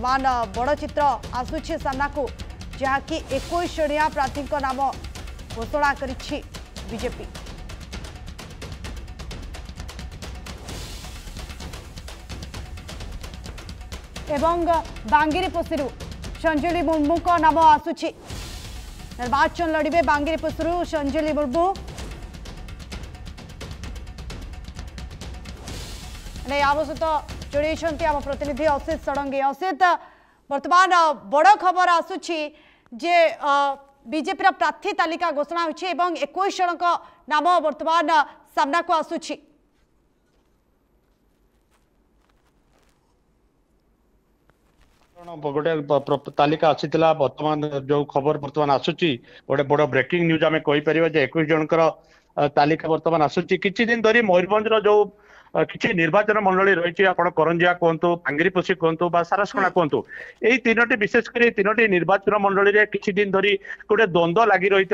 बर्तमान बड़ चित्र आसुछि सामना को जहाँकि 21 जणिया प्रार्थी नाम घोषणा करिछि बीजेपी। एवं बांगिरीपोषी संजली मुर्मू को नाम आसुछि निर्वाचन लड़िबे बांगिरीपोषी संजली मुर्मू। आम सहित जोड़ी आम प्रतिनिधि असित षडंगी। असित वर्तमान बड़ खबर आसुछि जे बीजेपी प्रार्थी तालिका घोषणा होछि एवं 21 जन नाम वर्तमान सामना को आसुछि। गोटे तालिका आसीथिला वर्तमान जो खबर वर्तमान आसुची गोटे बड़ ब्रेकिंग न्यूज आम कहि परिबा जे 21 जनकर तालिका वर्तमान आसुची। किछि दिन धरी मयूरभंज जो किछि निर्वाचन मंडली रही आप करंजिया कहतु बांगिरीपोषी कहतु सारसकणा कहतु यही तीनोटी विशेष कर तीनोटी निर्वाचन मंडली रे किछि दिन धरी गोटे द्वंद्व लगी रही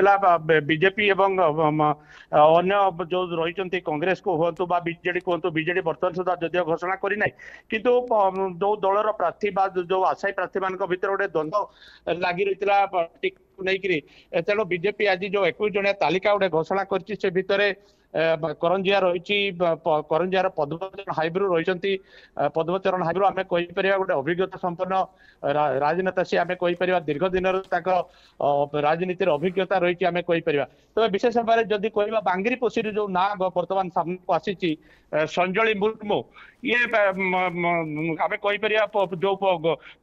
बीजेपी एवं अन्य जो रही कांग्रेस को कहतु बीजेडी कहतु बीजेडी बर्तमान सुधा जदिव घोषणा करना किंतु जो दलर प्रार्थी जो आशायी प्रार्थी मान भर गोटे द्वंद्व लगी रही नहीं तेणु बीजेपी आज जो 21 जणिया तालिका गोटे घोषणा कर भितर करंजिया रही करंजियार पद्मचरण हाइब्रू रही पद्मचरण हाइब्रू आम कहीपर गोटे अभिज्ञता संपन्न राजनेता सी आम कहीपर दीर्घ दिन राजनीति अभिज्ञता रही आम कहीपर। तबे विशेष भाव में जदि कह बांगिरीपोषी जो ना बर्तमान सामने को आसी संजली मुर्मू ये आम कहीपर जो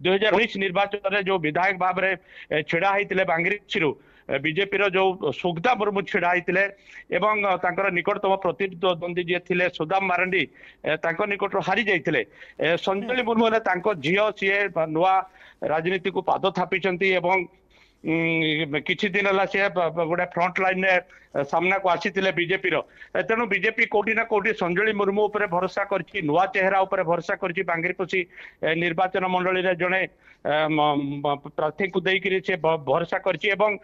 2019 निर्वाचन जो विधायक भाव में छिड़ा होते बांगिरीपोषी बीजेपी जो सुगदा मुर्मू छिड़ा होते एवं तांकर निकटतम प्रतिद्वंदी जी थे सुदाम मारांडी निकट हारी जाते संजली मुर्मू ने झील सी नुआ राजनीति को पाद थापी किछि दिन है सी गोटे फ्रंट लाइन सामना को आसी बीजेपी तेणु बीजेपी कोटी ना कोटी संजली मुर्मू उपर भरोसा करछि नुआ चेहरा उपर भरोसा करछि बांगिरीपोषी निर्वाचन मंडली रे जणे प्रार्थी को देकरी से भरोसा करछि एवं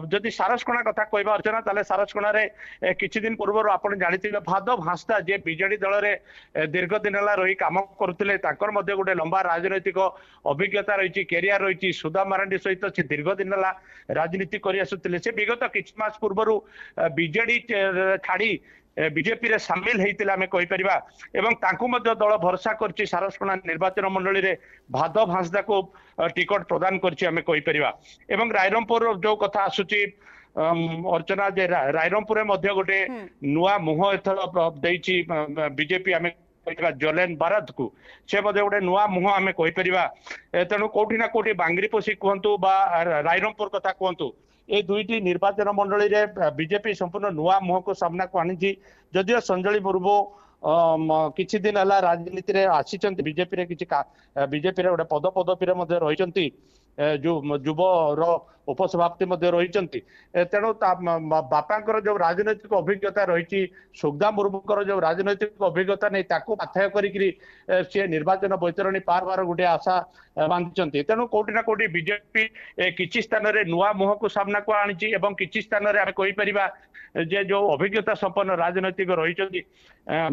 जदि सारसकणा कथा कहबा अर्चना ताले सारसकणा रे किछि दिन पूर्व आपण जानिथिबे भादव भास्ता जे बीजेडी दल रे दीर्घ दिन हला रही काम करुथिले ताकर मध्ये गोटे लंबा राजनैतिक अभिज्ञता रही कैरियर रही सुधा मारांडी सहित से दीर्घ दिन हला राजनीति करि आसुथिले से विगत किछि मास पूर्व बीजेडी छाड़ी बीजेपी रे सामिल होते आम कहीपर एवं दल भरोसा कर सारसकणा निर्वाचन मंडली रे भादव भांसदा को टिकट प्रदान कर एवं रायरंगपुर जो कथा आसुची अर्चना जे रायरंगपुर गोटे नुआ मुह एथर देछि बीजेपी आम जलेन बारद को से गोटे नुआ मुह आम कहीपर तेणु कोठी ना कोठी बांगिरीपोषी कहतु रायरंगपुर कथा कहतु ये दुईटी निर्वाचन मंडली रे बीजेपी संपूर्ण नुआ मुह को सामना को आनी जदिव संजली मुर्मू किछि दिन है राजनीति रे आसी बीजेपी रे किछि बीजेपी रे गोटे पद पदवी रही जो युवर उपसभापति रही तेणु बापा जो राजनैतिक अभिज्ञता रही सुगदा मुर्मूकर जो राजनैतिक अभिज्ञता नहीं पाथय कर निर्वाचन बैतरणी पार बार गोटे आशा बांधि तेणु कोटी ना कोटी बीजेपी किछि स्थान रे नुआ मुह को सामना को आनी किछि स्थान रे आम कहीपर जे जो अभिज्ञता संपन्न राजनैतिक रही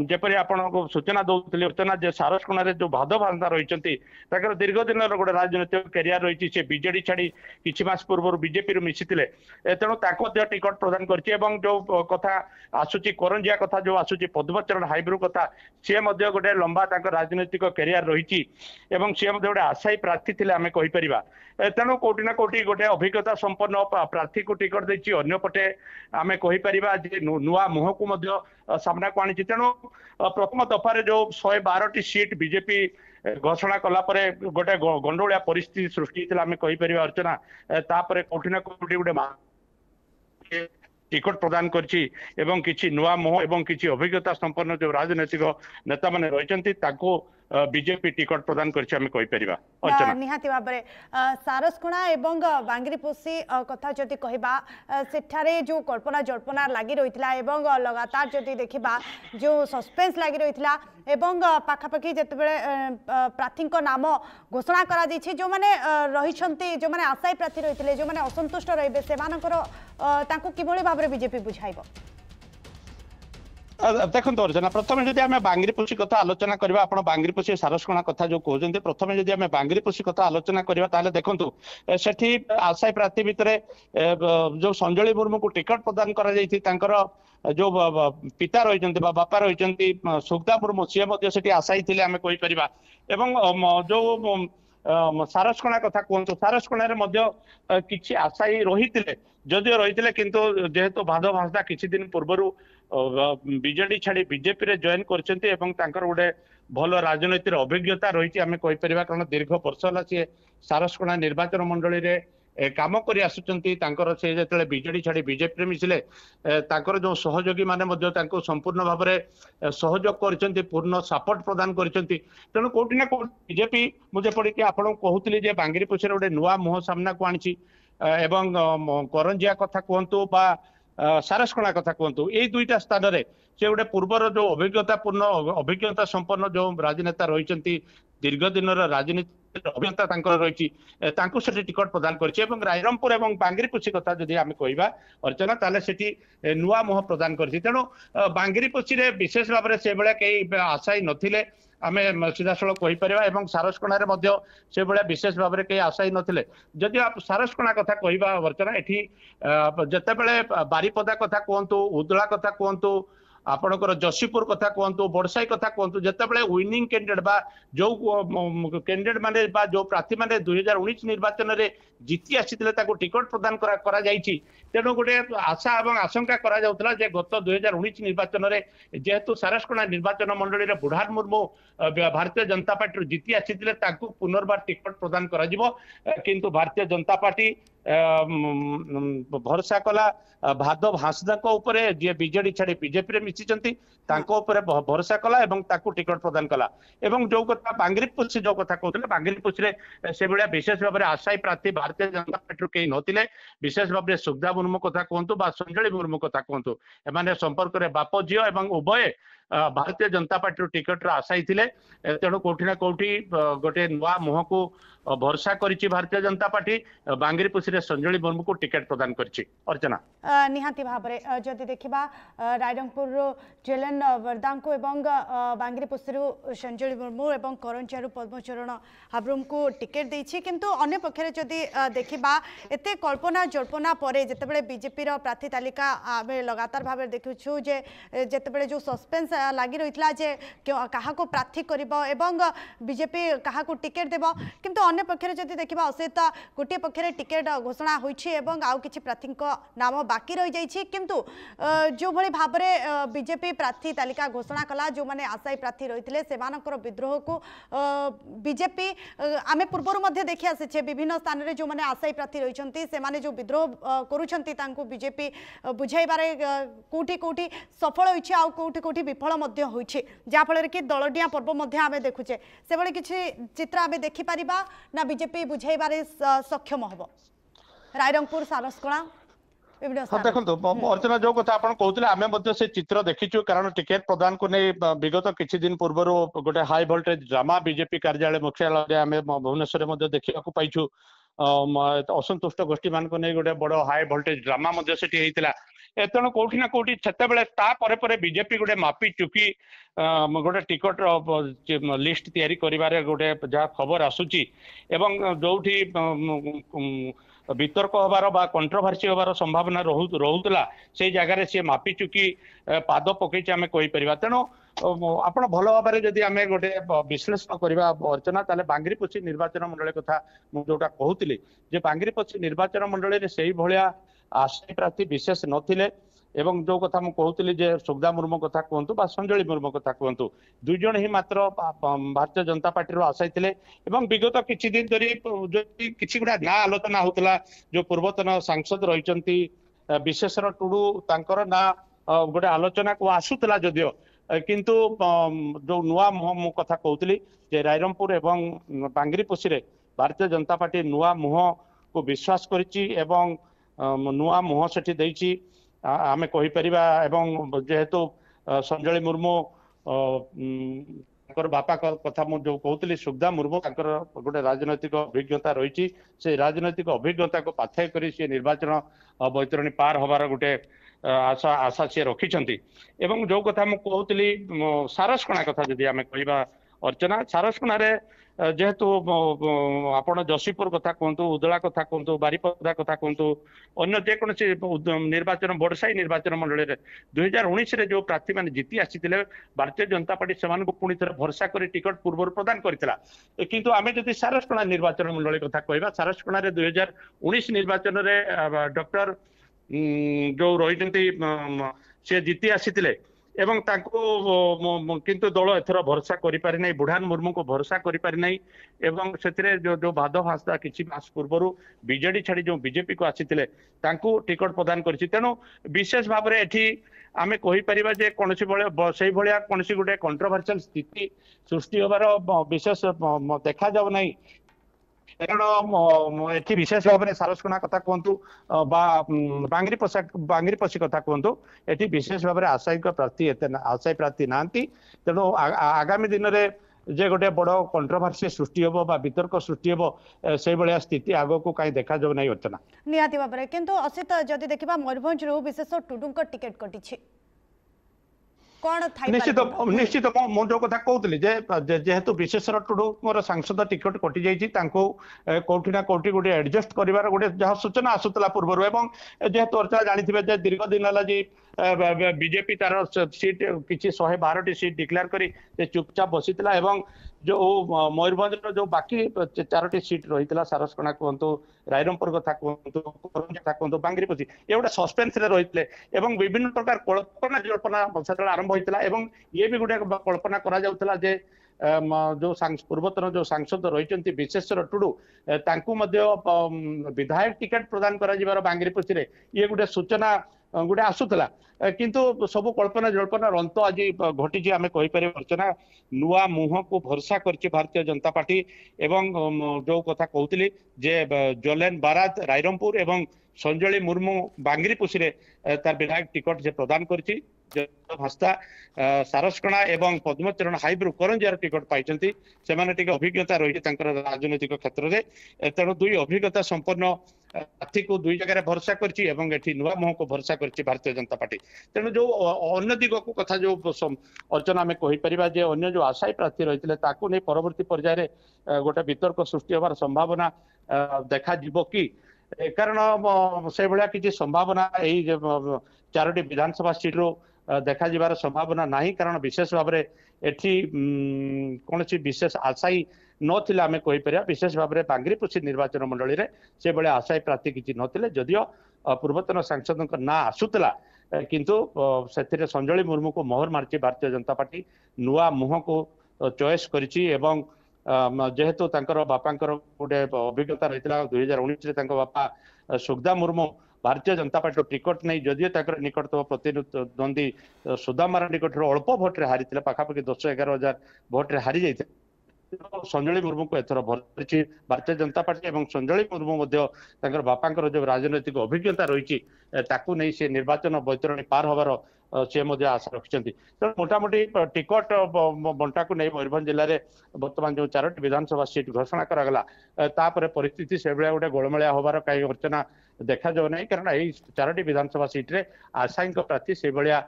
जेपरी आपको सूचना दौली अर्चना जे सारसकणा जो भाद भांसा रही दीर्घ दिन गोटे राजनैतिक कैरियर रही से बीजेडी छाड़ी किछि मास पूर्व बीजेपी रू मिसिथिले तेणु टिकट प्रदान करछि एवं जो कथा आसुची करंजिया कथा जो आसुची पद्मचरण हाइब्रू कथा सी गोटे लंबा राजनैतिक कैरियर रही सी गोटे आशायी प्रार्थी थे आम कहीपर तेणु कोटी ना कोटी गोटे अभिज्ञता संपन्न प्रार्थी को टिकट देछि अन्य पटे आम कहीपर नुआ मुह को सामना को आनी तेणु प्रथम दफार जो 112टी सीट बीजेपी घोषणा कला गोटे गंडोलिया परिस्थिति सृष्टि आम कहीपर अर्चना तापर कोठी ना कोठी गोटे टिकट प्रदान करछि एवं किछि नुआ मुह एवं किछि अभिज्ञता संपन्न जो राजनैतिक नेता माने रहिसंती ताको बीजेपी टिकट प्रदान करछि आमे कहि परिबा अर्चना निहाती भाबरे सारसकणा एवं बांगिरीपोषी कथा जति कहबा सेठारे जो कल्पना जल्पना लागि रहितला एवं लगातार जति देखिबा जो सस्पेंस लागि रहितला एवं पाखापाखि जेतेबेले प्रार्थी नाम घोषणा करा दैछि जो माने रहिसंती जो माने आशायी प्रार्थी रहितले जो माने असंतुष्ट रहिबे सेमानकर तांको किभଳି भाबरे बीजेपी बुझाइबो ଦେଖନ୍ତୁ अर्चना प्रथम जदि आम बांगीपोषी कथा आलोचना करवा आप बांगीपोषी सारसकणा कथा जो कहते प्रथम जदि आम बांगीपोषी कथा आलोचना करवा ताले देखंतु सेठी आशायी प्रार्थी भितर जो संजली मुर्मू को टिकट प्रदान करा जायछि तांकर जो पिता रही बापा रही सुखदा मुर्मू सी आशायी थे आम कही परिबा एवं जो सारसकणा कथा कहतु सारसकणा किसी आशायी रही जदिओ रही किंतु जेहेतु भादव हांसदा किछि दिन पूर्व बीजेडी छाड़ी बीजेपी रे जॉइन करछन्ती एवं तांकर गोटे भल राजनीतिर अभिज्ञता रही आम कही परिबा कारण दीर्घ वर्ष होला सी सारसकणा निर्वाचन मंडली रे काम करी आसुचंती तांकर से जेतले बीजेडी छाड़ी बीजेपी रे मिसिले तांकर जो सहयोगी माने मध्य तांको संपूर्ण भाव में सहयोग करछन्ती पूर्ण सपोर्ट प्रदान करछन्ती तेणु कोठी ना कोठी बीजेपी मुझे पड़ी कि आपण कहउतली जे बांगीपोषी रे गोटे नुवा मुह सामना को आनिछि एवं करंजिया कथा कहंतु बा सारसकणा कथा कहतु यही दुईटा स्थान रे से गोटे पूर्वर जो अभिज्ञता संपन्न जो राजनेता रही दीर्घ दिन राजनीति अभिज्ञता रही टिकट प्रदान कर रायरंगपुर और बांगीपोषी कथा जदि आम कहवा अर्चना ताले सेठी नुआ मुह प्रदान कर तेणु बांगीपोषी रे विशेष भाव में से भाया कई आशायी नथिले आमे सीधासल कहीपर और सारसकणा से भाया विशेष भाव में कई आशायी नथिले जदि आप सारसकणा कथा कहवा अर्चना एठी जेतेबेले बारिपदा कथा कहतु उदला कथा कहतु आपणकर जशीपुर कथा कहतु बड़साई कथा कहतु जितेबाला विनिंग कैंडिडेट बा जो कैंडिडेट माने बा जो प्रार्थी माने 2019 निर्वाचन रे जीति आसीथिले ताको टिकट प्रदान करा जायछि तेणु गोटे आशा और आशंका करा जाउतला जे गत 2019 निर्वाचन रे जेहेतु सारसकणा निर्वाचन मंडली रे बुढ़ान मुर्मू भारतीय जनता पार्टी जीति आसीथिले ताको पुनर्बार टिकट प्रदान करा जिवो किंतु भारतीय जनता पार्टी भरोसा कला भादव हांसदा उपरे जे बीजेडी छाड़ी बीजेपी रे मिसिचंती तांको उपरे भरोसा कला एवं ताकू टिकट प्रदान कला एवं जो कथा बांगीपोषी जो कथा कहते बांगीपोषी रे से भाया विशेष भाव में आशायी प्रार्थी भारतीय जनता पार्टी कई नथिले विशेष भाव में सुखदा मुर्मू कथा कहतु बा संजली मुर्मू कथा कहतु एमाने संपर्क में बाप झील एवं उभय भारतीय जनता पार्टी टिकट आशायी थे तेणु कोठी ना कोठी गोटे नुआ मुह को भरोसा करिछि भारतीय जनता पार्टी बांगीपोषी रे संजली मुर्मू को टिकट प्रदान करिछि अर्चना निहाती भाव में जदि देखा रायरंगपुर जेलेन वर्दा को एवं बांगीपोषी संजली मुर्मू एवं करंजिया पद्मचरण हाब्रुम को टिकेट देछि किंतु अन्य पक्षरे जदि देखा एते कल्पना जल्पना परे जेतेबेले बीजेपी रो प्रार्थी तालिका आमे लगातार भाव देखुछु जे जेतेबेले जो सस्पेंस लगी रही जे क्या प्रार्थी करिबो एवं बीजेपी क्या टिकेट देबो किंतु अन्य पक्षरे जदि देखा असेत गोटे पक्षरे टिकेट घोषणा होइछि एवं आउ किछि प्रार्थी नाम बाकी रही जाइछि किंतु जो भली भाव में बीजेपी प्रार्थी तालिका घोषणा कला जो माने आशायी प्रार्थी रही सेमानकर विद्रोह को बीजेपी आमे पूर्व मध्य देखि आसे विभिन्न स्थान रे जो माने आशायी प्रार्थी रही से माने जो विद्रोह करूछंती तांको बीजेपी बुझाइबारे कोठी कोठी सफल होइछि आ कोठी कोठी विफल मध्य होइछि जा फल कि दलडिया पर्व मध्य आमे देखुचे से भली किछि चित्र आमे देखि परिबा ना बीजेपी बुझाइबारे सक्षम हबो रायरंगपुर सारसकणा हाँ देखो अर्चना जो कथा आप कहते आम से चित्र देखीचु कारण टिकेट प्रदान को नहीं विगत किसी दिन पूर्व गोटे हाई भोल्टेज ड्रामा बीजेपी कार्यालय मुख्यालय आम भुवनेश्वर देखा पाइछु असंतुष्ट गोष्ठी मान नहीं गोटे बड़ हाई भोल्टेज ड्रामा तेणु कौटी ना कौटी से बीजेपी गोटे मापी चुकी गोटे टिकट लिस्ट तैयारी करिबारे गोटे जहाँ खबर आसूची एवं जोठी वितर्क हबार बा कंट्रोवर्सी हबार संभावना रोहुतला से जगह सी मापी चुकी पाद पकई आम कहीपर तेणु आपण भल भाव में जदि आम गोटे विश्लेषण करवा अर्चना ताले बांगीपोषी निर्वाचन मंडली कथा जोटा कहूली जे बांगीपोषी निर्वाचन मंडली से भाया आशायी प्रार्थी विशेष नथिले एवं जो कथा मुझे कहूली जे सुखदा मुर्मू कथा कहतु बा संजली मुर्मू कथा कहतु दुई जन ही मात्र भारतीय जनता पार्टी आशायी थे एवं विगत किछि दिन धरी किछि गुडा ना आलोचना होता जो पूर्वतन सांसद रही विशेषर टुडू तांकर ना गोटे आलोचना को आसूला जदियो किंतु जो नुआ मुह मु कथा कहूली जे रायरंगपुर एवं बांगीपोषी रे भारतीय जनता पार्टी नुआ मुह को विश्वास करिछि एवं नुआ मुह सेठी देइछि आमे कहि परिबा एवं जेहेतु संजली मुर्मू बापा कथा मु जो कहूली सुखदा मुर्मू गोटे राजनैतिक अभिज्ञता रही से राजनैतिक अभिज्ञता को पाथय करी से निर्वाचन बैतरणी पार हबार गोटे आशा आशा सी रखिंट एवं जो कथा मु कहूली सारसकणा कथा जदि आम कह अर्चना सारसकणा जेहेतु आपण जशीपुर कथा कहतु उदला कथा कहतु बारिपदा कथा कहतु अन्य जेकोसी निर्वाचन बड़साई निर्वाचन मंडल 2019 जो प्रार्थी मैंने जीति आसी भारतीय जनता पार्टी से पुणी थे भरसा कर टिकट पूर्व प्रदान करता किंतु आम जदि सारसकणा निर्वाचन मंडल कथा कहवा सारसकणा 2019 निर्वाचन में डॉक्टर जो रही सी जीति आसी एवं किंतु दल एथर भरसा करें बुढ़ान मुर्मू को भरसा करें एवं से जो बाध भाषा किसी मास पूर्व बीजेडी छाड़ी जो बीजेपी को आसी टिकट प्रदान कर तेणु विशेष भाव में एठी आमे कहीपर जे कौन से भाया कौन गोटे कंट्रोवर्शियल स्थिति सृष्टि होबार विशेष देखा जाऊ नहीं कारण एठी विशेष भाव में सारसकणा कथा कहतु बांगरी पशी कथा कहतु एठी विशेष भाव में आशायी प्रार्थी आशायी प्रार्थी ना तेणु आगामी दिन में जे गोटे बड़ कंट्रोवर्सी सृष्टि हम वितर्क सृष्टि हम से भाया स्थिति आग को कहीं देखा जाऊ नहीं अर्चना निहाती भाव में किंतु असित जदि देखा मयूरभंज विशेष टुडू टिकेट कटी निश्चित मु जो कथा कहूली जेहेतु विशेषर टुडू सांसद टिकट कटि जाइए कौटी ना कौटी गोटे एडजस्ट कर गोटे जहाँ सूचना आसूला पूर्व एवं जेहेतु अर्चना जानी दीर्घ दिन है बीजेपी तार सीट किसी 112 सीट डिक्लेयर कर चुपचाप बसी जो मयूरभंज जो बाकी 4टी सीट रही सारसकणा कहतु रायरंपुर कथा कहतु कथा कहतु बांगरीपसी ये गोटे सस्पेन्स रही विभिन्न प्रकार कल्पना जल्पना से आरंभ होता ये भी गोटे कल्पना करा जे जो पूर्वतन जो सांसद रही विशेषर टुडू विधायक टिकेट प्रदान कर बांगरीपसी ये गोटे सूचना गोटे आसूला किंतु सब कल्पना जल्पना अंत आज घटी आम कहीपर अर्चना नुआ मुह को भरसा कर भारतीय जनता पार्टी एवं जो कथा कहती जे जलेन बारात रायरंपुर एवं संजली मुर्मू बांगरीपुसी तार विधायक टिकट से प्रदान कर भास्ता सारसकणा एवं पद्मचरण हाइब्रु करंजियार टिकट पाई से अभिज्ञता रही राजनैतिक क्षेत्र में तेणु दुई अभिज्ञता संपन्न प्रार्थी को दुई जगह भरसा कर नुआ मुह को भरसा कर भारतीय जनता पार्टी तेणु जो अन्य दिग को कथा जो अर्चना आम कहीपर अन्य जो आशायी प्रार्थी रही नहीं परवर्ती पर्यायर गोटे वितर्क सृष्टि होवार संभावना देखा कि कारण से भाया किसी संभावना यही 4टी विधानसभा सीट्रु देखा जीवार संभावना नहीं कारण विशेष भाव में एठी कौन विशेष आशायी नथिला आम कहीपर विशेष भाव में बांगरीपुसी निर्वाचन मंडल में से भाया आशायी प्रार्थी किसी नथिले जदियो पूर्वतन सांसद ना आसूला किंतु से संजली मुर्मू को मोहर मार्ची भारतीय जनता पार्टी नुआ मुह को चॉइस करिछि एवं जेहेतु बापा गोटे अभिज्ञता रही 2019 बापा सुखदा मुर्मू भारतीय जनता पार्टी टिकट नहीं जदियो निकटतम प्रतिद्वंदी सुधा मारांडी अल्प भोट्रे हारी पाखापाखि 10-11 हजार भोट्रे हारी जाते संजली मुर्मू को एथर भर भारतीय जनता पार्टी एवं संजली मुर्मू बापा जो राजनैतिक अभिज्ञता रही नहीं से निर्वाचन बैतरणी पार होबार सी आशा रखिंट तेणु मोटामोटी टिकट बंटा को नहीं मयूरभंज जिले में बर्तमान जो 4टी विधानसभा सीट घोषणा करागला तापर परिस्थिति से भाया गोटे गोलमालिया होबार कहीं अर्चना देखा जाऊ नहीं कारण यही 4टी विधानसभा सीट्रे आशायी प्रार्थी से भाया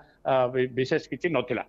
विशेष किसी नथिला।